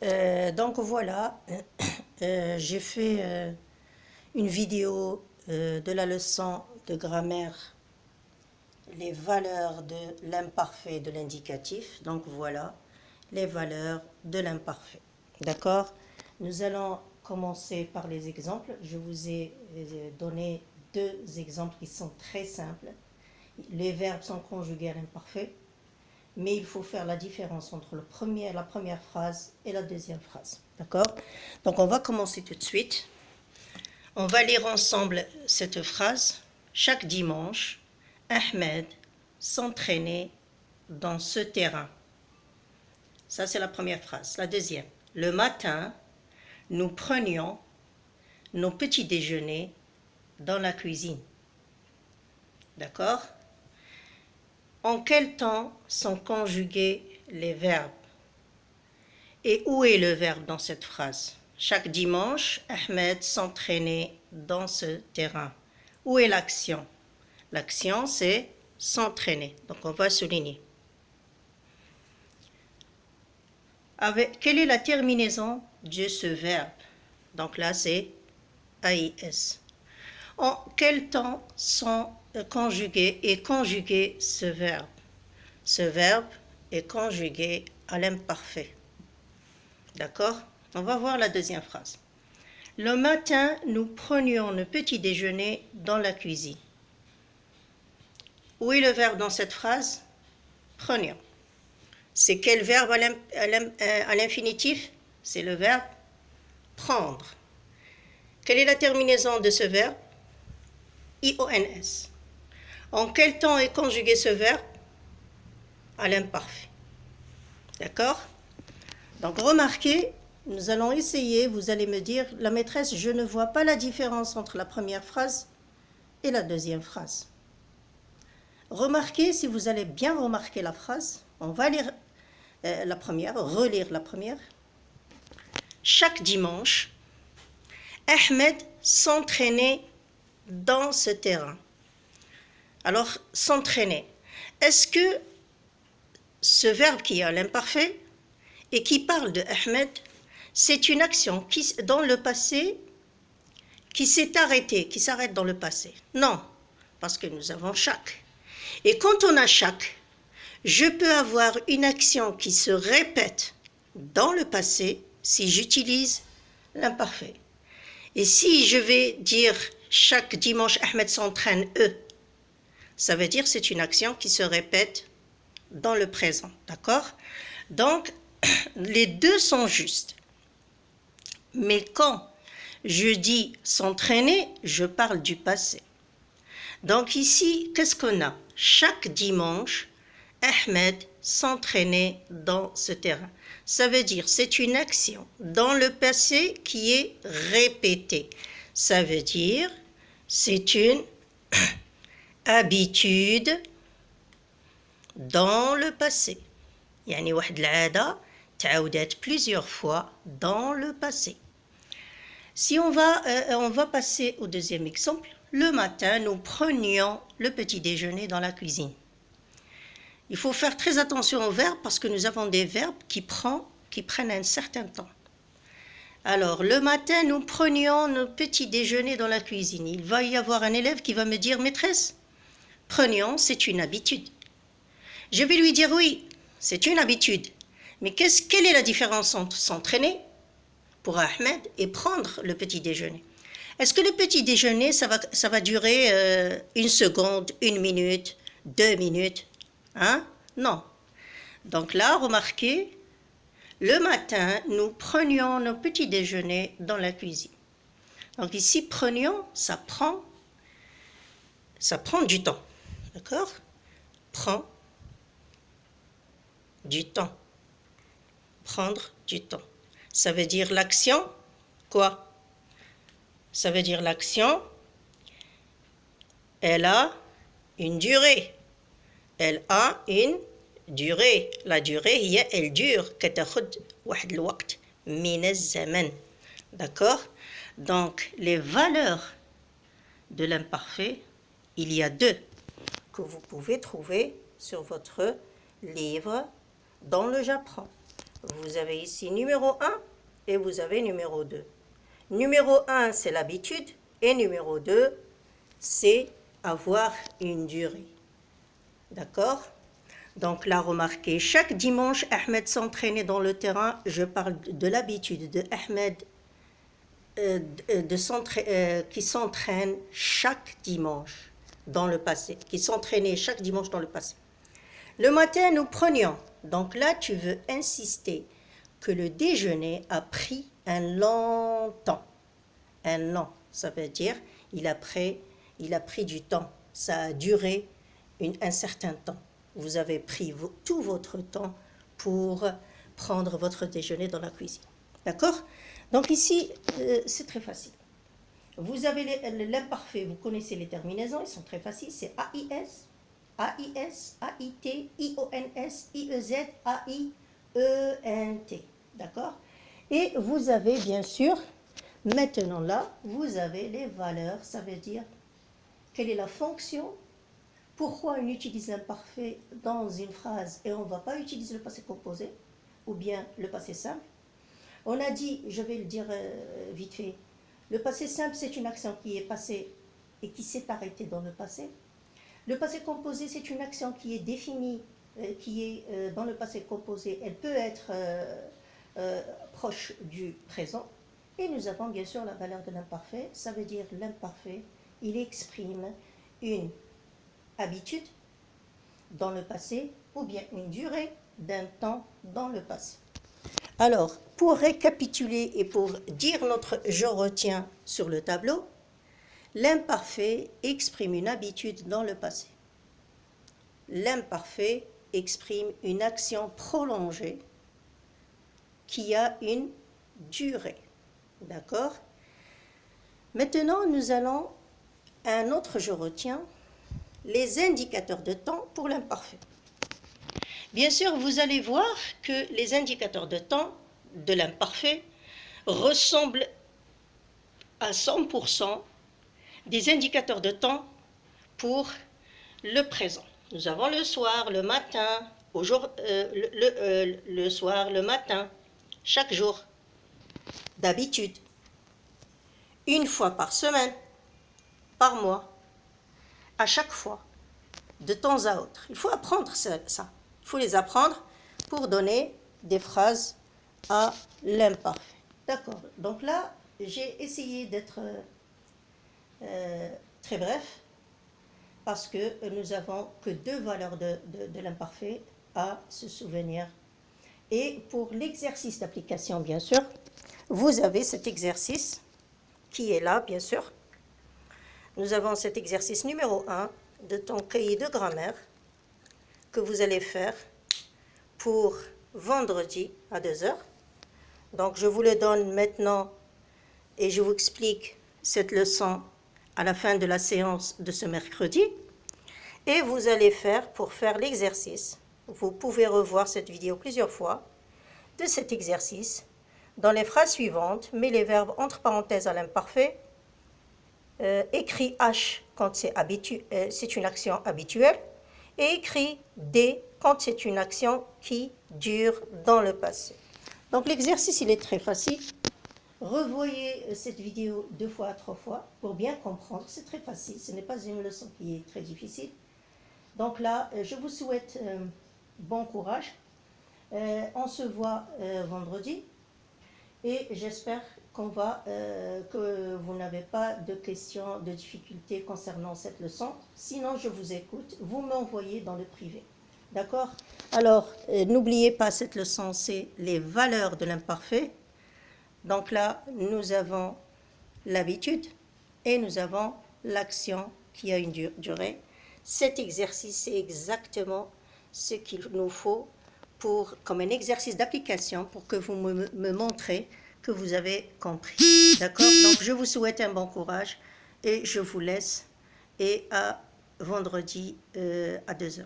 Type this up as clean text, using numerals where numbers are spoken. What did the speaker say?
Donc voilà, j'ai fait une vidéo de la leçon de grammaire, les valeurs de l'imparfait et de l'indicatif. Donc voilà, les valeurs de l'imparfait. D'accord? Nous allons commencer par les exemples. Je vous ai donné deux exemples qui sont très simples. Les verbes sont conjugués à l'imparfait, mais il faut faire la différence entre la première phrase et la deuxième phrase. D'accord? Donc on va commencer tout de suite. On va lire ensemble cette phrase. Chaque dimanche, Ahmed s'entraînait dans ce terrain. Ça, c'est la première phrase. La deuxième. Le matin, nous prenions nos petits déjeuners dans la cuisine. D'accord? En quel temps sont conjugués les verbes? Et où est le verbe dans cette phrase? Chaque dimanche, Ahmed s'entraînait dans ce terrain. Où est l'action? L'action, c'est s'entraîner. Donc, on va souligner. Quelle est la terminaison de ce verbe? Donc là, c'est AIS. En quel temps sont conjugué ce verbe? Ce verbe est conjugué à l'imparfait. D'accord? On va voir la deuxième phrase. Le matin, nous prenions le petit déjeuner dans la cuisine. Où est le verbe dans cette phrase? Prenions. C'est quel verbe à l'infinitif? C'est le verbe prendre. Quelle est la terminaison de ce verbe? IONS. En quel temps est conjugué ce verbe? À l'imparfait. D'accord? Donc remarquez, nous allons essayer, vous allez me dire, la maîtresse, je ne vois pas la différence entre la première phrase et la deuxième phrase. Remarquez, si vous allez bien remarquer la phrase, on va lire la première, relire la première. Chaque dimanche, Ahmed s'entraînait dans ce terrain. Alors, s'entraîner. Est-ce que ce verbe qui est à l'imparfait et qui parle de Ahmed, c'est une action qui, dans le passé, qui s'est arrêtée, qui s'arrête dans le passé? Non, parce que nous avons chaque. Et quand on a chaque, je peux avoir une action qui se répète dans le passé si j'utilise l'imparfait. Et si je vais dire chaque dimanche Ahmed s'entraîne, ça veut dire c'est une action qui se répète dans le présent. D'accord? Donc, les deux sont justes. Mais quand je dis s'entraîner, je parle du passé. Donc ici, qu'est-ce qu'on a? Chaque dimanche, Ahmed s'entraînait dans ce terrain. Ça veut dire c'est une action dans le passé qui est répétée. Ça veut dire c'est une habitude dans le passé. يعني واحد العادة تعاودت plusieurs fois dans le passé. Si on va passer au deuxième exemple. Le matin, nous prenions le petit déjeuner dans la cuisine. Il faut faire très attention aux verbes parce que nous avons des verbes qui prennent un certain temps. Alors, le matin, nous prenions nos petits déjeuners dans la cuisine. Il va y avoir un élève qui va me dire, maîtresse, prenions, c'est une habitude. Je vais lui dire, oui, c'est une habitude. Mais quelle est la différence entre s'entraîner pour Ahmed et prendre le petit déjeuner? Est-ce que le petit déjeuner, ça va durer une seconde, 1 minute, 2 minutes? Hein? Non. Donc là, remarquez, le matin, nous prenions nos petits déjeuners dans la cuisine. Donc ici, prenions, ça prend du temps. D'accord? Prend du temps. Prendre du temps. Ça veut dire l'action, quoi? Ça veut dire l'action, elle a une durée. Elle a une durée. La durée, elle dure. كتاخد واحد الوقت من الزمن. D'accord? Donc, les valeurs de l'imparfait, il y a deux que vous pouvez trouver sur votre livre dans le J'apprends. vous avez ici numéro 1 et vous avez numéro 2. Numéro 1, c'est l'habitude, et numéro 2, c'est avoir une durée. D'accord? Donc là, remarquez, chaque dimanche, Ahmed s'entraînait dans le terrain. Je parle de l'habitude de Ahmed qui s'entraîne chaque dimanche dans le passé, qui s'entraînait chaque dimanche dans le passé. Le matin, nous prenions. Donc là, tu veux insister que le déjeuner a pris un long temps. Un long, ça veut dire il a pris du temps. Ça a duré un certain temps. Vous avez pris tout votre temps pour prendre votre déjeuner dans la cuisine. D'accord? Donc ici, c'est très facile. Vous avez l'imparfait, vous connaissez les terminaisons, ils sont très faciles. C'est AIS, AIS, AIT, IONS, IEZ, AIENT. D'accord? Et vous avez bien sûr, maintenant là, vous avez les valeurs. Ça veut dire quelle est la fonction. Pourquoi on utilise l'imparfait dans une phrase et on ne va pas utiliser le passé composé ou bien le passé simple? On a dit, je vais le dire vite fait, le passé simple, c'est une action qui est passée et qui s'est arrêtée dans le passé. Le passé composé, c'est une action qui est définie, qui est dans le passé composé. Elle peut être proche du présent. Et nous avons bien sûr la valeur de l'imparfait. Ça veut dire l'imparfait, il exprime une habitude dans le passé ou bien une durée d'un temps dans le passé. Alors, pour récapituler et pour dire notre je retiens sur le tableau, l'imparfait exprime une habitude dans le passé. L'imparfait exprime une action prolongée qui a une durée. D'accord? Maintenant, nous allons à un autre je retiens, les indicateurs de temps pour l'imparfait. Bien sûr, vous allez voir que les indicateurs de temps de l'imparfait ressemblent à 100% des indicateurs de temps pour le présent. Nous avons le soir, le matin, le soir, le matin, chaque jour, d'habitude, une fois par semaine, par mois, à chaque fois, de temps à autre. Il faut apprendre ça. Il faut les apprendre pour donner des phrases à l'imparfait. D'accord. Donc là, j'ai essayé d'être très bref parce que nous avons que 2 valeurs de l'imparfait à se souvenir. Et pour l'exercice d'application, bien sûr, vous avez cet exercice qui est là, bien sûr. Nous avons cet exercice numéro 1 de ton cahier de grammaire que vous allez faire pour vendredi à 2h. Donc je vous le donne maintenant et je vous explique cette leçon à la fin de la séance de ce mercredi. Et vous allez faire, pour faire l'exercice, vous pouvez revoir cette vidéo plusieurs fois, de cet exercice. Dans les phrases suivantes, mets les verbes entre parenthèses à l'imparfait. Écris H quand c'est une action habituelle et écris D quand c'est une action qui dure dans le passé. Donc l'exercice, il est très facile. Revoyez cette vidéo 2 fois, 3 fois pour bien comprendre. C'est très facile, ce n'est pas une leçon qui est très difficile. Donc là, je vous souhaite bon courage. On se voit vendredi et j'espère que vous n'avez pas de questions, de difficultés concernant cette leçon. Sinon, je vous écoute. Vous m'envoyez dans le privé. D'accord? Alors, n'oubliez pas cette leçon, c'est les valeurs de l'imparfait. Donc là, nous avons l'habitude et nous avons l'action qui a une durée. Cet exercice, c'est exactement ce qu'il nous faut comme un exercice d'application pour que vous me montrez que vous avez compris. D'accord? Donc, je vous souhaite un bon courage et je vous laisse. Et à vendredi à 2h.